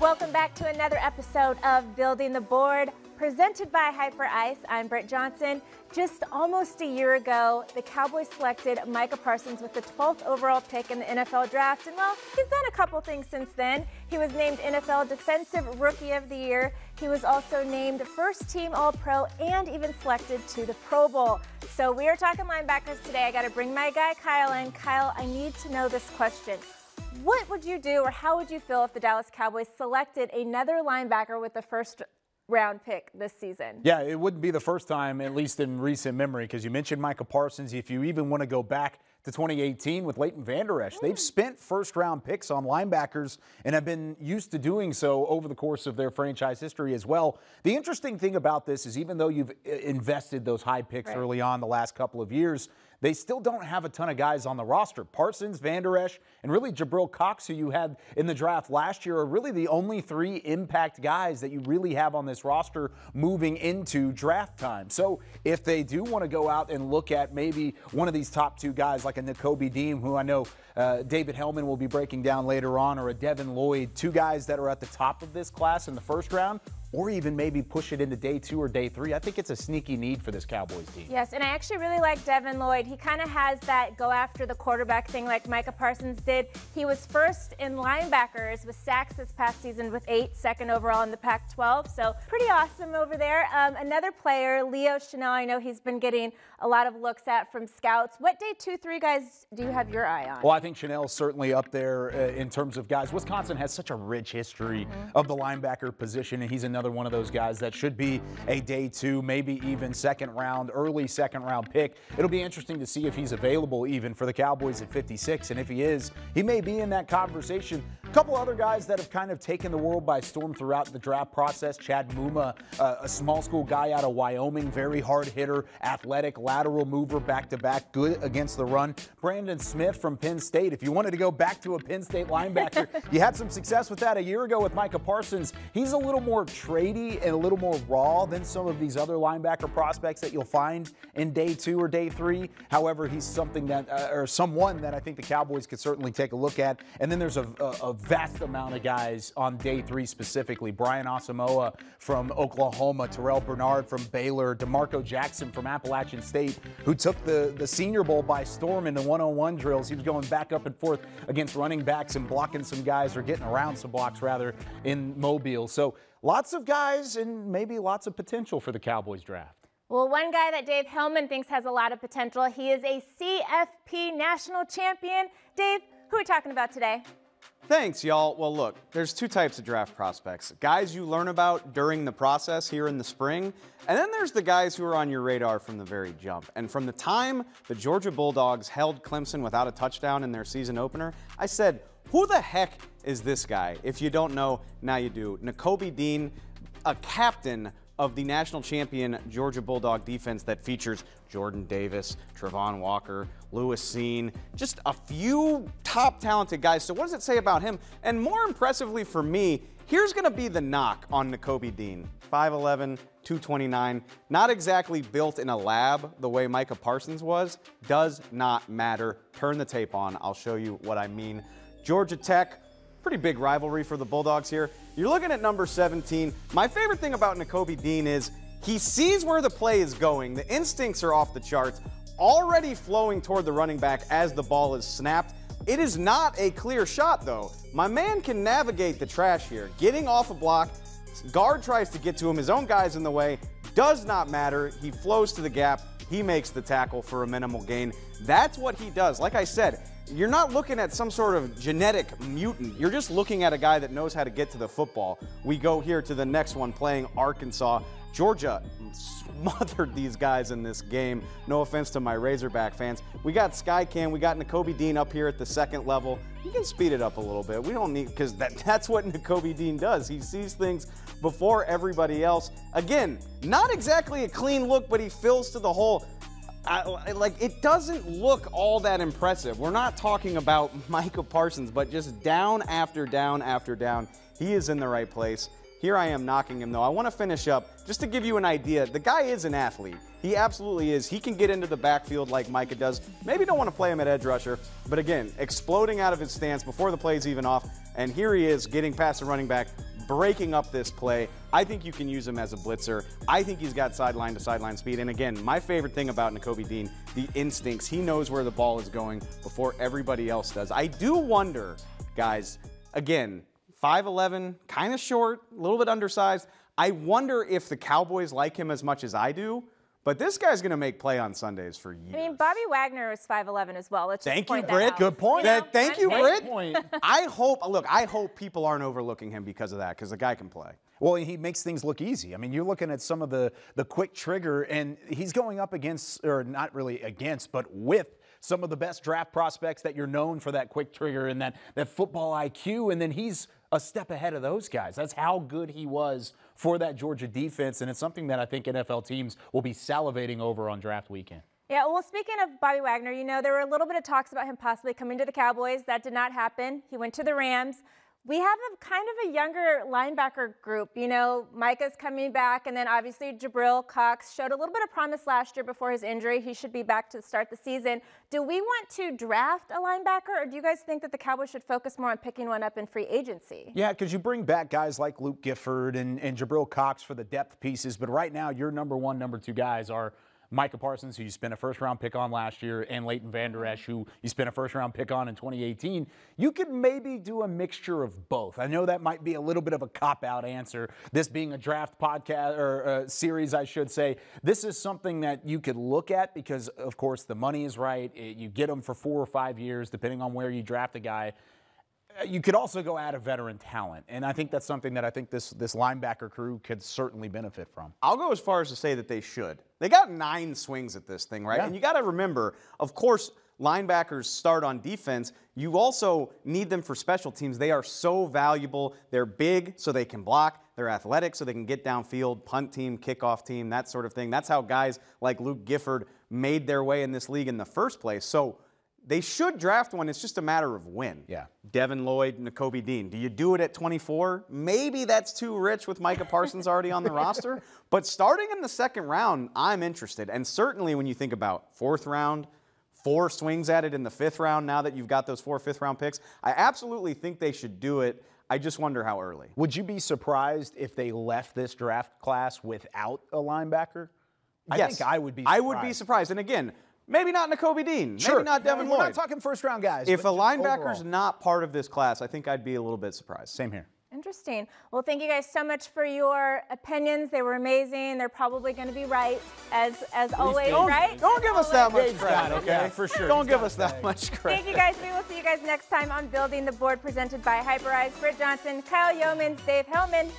Welcome back to another episode of Building the Board, presented by Hyper Ice. I'm Britt Johnson. Just almost a year ago, the Cowboys selected Micah Parsons with the 12th overall pick in the NFL draft. And well, he's done a couple things since then. He was named NFL Defensive Rookie of the Year. He was also named First Team All-Pro and even selected to the Pro Bowl. So we are talking linebackers today. I got to bring my guy Kyle in. Kyle, I need to know this question. What would you do, or how would you feel if the Dallas Cowboys selected another linebacker with the first round pick this season? Yeah, it wouldn't be the first time, at least in recent memory, because you mentioned Micah Parsons. If you even want to go back to 2018 with Leighton Vander Esch, they've spent first-round picks on linebackers and have been used to doing so over the course of their franchise history as well. The interesting thing about this is even though you've invested those high picks early on the last couple of years, they still don't have a ton of guys on the roster. Parsons, Vander Esch, and really Jabril Cox, who you had in the draft last year, are really the only three impact guys that you really have on this roster moving into draft time. So if they do want to go out and look at maybe one of these top two guys like a Nakobe Dean, who I know David Hellman will be breaking down later on, or a Devin Lloyd, two guys that are at the top of this class in the first round, or even maybe push it into day 2 or day 3. I think it's a sneaky need for this Cowboys team. Yes, and I actually really like Devin Lloyd. He kind of has that go after the quarterback thing like Micah Parsons did. He was first in linebackers with sacks this past season with 8, second overall in the Pac-12. So pretty awesome over there. Another player, Leo Chenal, I know he's been getting a lot of looks at from scouts. What day 2, 3 guys do you have your eye on? Well, I think Chenal's certainly up there in terms of guys. Wisconsin has such a rich history of the linebacker position, and he's another one of those guys that should be a day 2, maybe even second round, early second round pick. It'll be interesting to see if he's available even for the Cowboys at 56, and if he is, he may be in that conversation. A couple other guys that have kind of taken the world by storm throughout the draft process. Chad Muma, a small school guy out of Wyoming, very hard hitter, athletic, lateral mover, back-to-back, good against the run. Brandon Smith from Penn State. If you wanted to go back to a Penn State linebacker, you had some success with that a year ago with Micah Parsons. He's a little more tradey and a little more raw than some of these other linebacker prospects that you'll find in day 2 or day 3. However, he's something that, or someone that I think the Cowboys could certainly take a look at. And then there's a vast amount of guys on day 3 specifically. Brian Asamoah from Oklahoma, Terrell Bernard from Baylor, DeMarco Jackson from Appalachian State, who took the Senior Bowl by storm in the one-on-one drills. He was going back up and forth against running backs and blocking some guys, or getting around some blocks rather, in Mobile. So lots of guys and maybe lots of potential for the Cowboys draft. Well, one guy that Dave Hellman thinks has a lot of potential, he is a CFP national champion. Dave, who are we talking about today? Thanks, y'all. Well, look, there's 2 types of draft prospects. Guys you learn about during the process here in the spring, and then there's the guys who are on your radar from the very jump. And from the time the Georgia Bulldogs held Clemson without a touchdown in their season opener, I said, who the heck is this guy? If you don't know, now you do. Nakobe Dean, a captain of the national champion Georgia Bulldog defense that features Jordan Davis, Travon Walker, Lewis Seen, just a few top talented guys. So what does it say about him? And more impressively for me, here's going to be the knock on Nakobe Dean. 5'11", 229, not exactly built in a lab the way Micah Parsons was. Does not matter. Turn the tape on. I'll show you what I mean. Georgia Tech, pretty big rivalry for the Bulldogs here. You're looking at number 17. My favorite thing about Nakobe Dean is he sees where the play is going. The instincts are off the charts, already flowing toward the running back as the ball is snapped. It is not a clear shot, though. My man can navigate the trash here. Getting off a block, guard tries to get to him, his own guy's in the way, does not matter. He flows to the gap. He makes the tackle for a minimal gain. That's what he does. Like I said, you're not looking at some sort of genetic mutant. You're just looking at a guy that knows how to get to the football. We go here to the next one, playing Arkansas. Georgia smothered these guys in this game. No offense to my Razorback fans. We got Skycam, we got Nakobe Dean up here at the second level. You can speed it up a little bit. We don't need, because that's what Nakobe Dean does. He sees things before everybody else. Again, not exactly a clean look, but he fills to the hole. Like, it doesn't look all that impressive. We're not talking about Micah Parsons, but just down after down after down. He is in the right place. Here I am knocking him, though. I want to finish up just to give you an idea. The guy is an athlete. He absolutely is. He can get into the backfield like Micah does. Maybe don't want to play him at edge rusher, but again, exploding out of his stance before the play's even off. And here he is getting past the running back, breaking up this play. I think you can use him as a blitzer. I think he's got sideline to sideline speed. And again, my favorite thing about Nakobe Dean, the instincts. He knows where the ball is going before everybody else does. I do wonder, guys, again, 5'11", kind of short, a little bit undersized. I wonder if the Cowboys like him as much as I do. But this guy's going to make play on Sundays for years. I mean, Bobby Wagner is 5'11" as well. Let's Thank just point you, Britt. that out. Good point. Thank you, Britt. Point. I hope people aren't overlooking him because of that, because the guy can play. Well, he makes things look easy. I mean, you're looking at some of the quick trigger, and he's going up against, or not really against, but with some of the best draft prospects that you're known for that quick trigger and that football IQ, and then he's a step ahead of those guys. That's how good he was for that Georgia defense, and it's something that I think NFL teams will be salivating over on draft weekend. Yeah, well, speaking of Bobby Wagner, you know, there were a little bit of talks about him possibly coming to the Cowboys. That did not happen. He went to the Rams. We have a kind of a younger linebacker group. You know, Micah's coming back, and then obviously Jabril Cox showed a little bit of promise last year before his injury. He should be back to start the season. Do we want to draft a linebacker, or do you guys think that the Cowboys should focus more on picking one up in free agency? Yeah, because you bring back guys like Luke Gifford and Jabril Cox for the depth pieces, but right now your number one, number two guys are Micah Parsons, who you spent a first-round pick on last year, and Leighton Vander Esch, who you spent a first-round pick on in 2018. You could maybe do a mixture of both. I know that might be a little bit of a cop-out answer, this being a draft podcast, or series, I should say. This is something that you could look at because, of course, the money is right. You get them for 4 or 5 years, depending on where you draft a guy. You could also go add a veteran talent, and I think that's something that I think this linebacker crew could certainly benefit from. I'll go as far as to say that they should. They got 9 swings at this thing, right? Yeah. And you got to remember, of course, linebackers start on defense. You also need them for special teams. They are so valuable. They're big, so they can block. They're athletic, so they can get downfield, punt team, kickoff team, that sort of thing. That's how guys like Luke Gifford made their way in this league in the first place. So they should draft one. It's just a matter of when. Yeah. Devin Lloyd, Nakobe Dean. Do you do it at 24? Maybe that's too rich with Micah Parsons already on the roster. But starting in the second round, I'm interested. And certainly when you think about fourth round, 4 swings at it in the 5th round, now that you've got those 4 fifth-round picks, I absolutely think they should do it. I just wonder how early. Would you be surprised if they left this draft class without a linebacker? Yes. I think I would be surprised. I would be surprised. And again, maybe not Nakobe Dean. Sure. Maybe not Devin Lloyd. We're not talking first-round guys. If a but just linebacker's overall. not part of this class, I think I'd be a little bit surprised. Same here. Interesting. Well, thank you guys so much for your opinions. They were amazing. They're probably going to be right, as always, right? Don't give us that much credit, got it. okay? Yeah, for sure. Don't He's give got us that much credit. Thank you guys. We will see you guys next time on Building the Board, presented by Hyperice. Britt Johnson, Kyle Yeomans, Dave Hellman.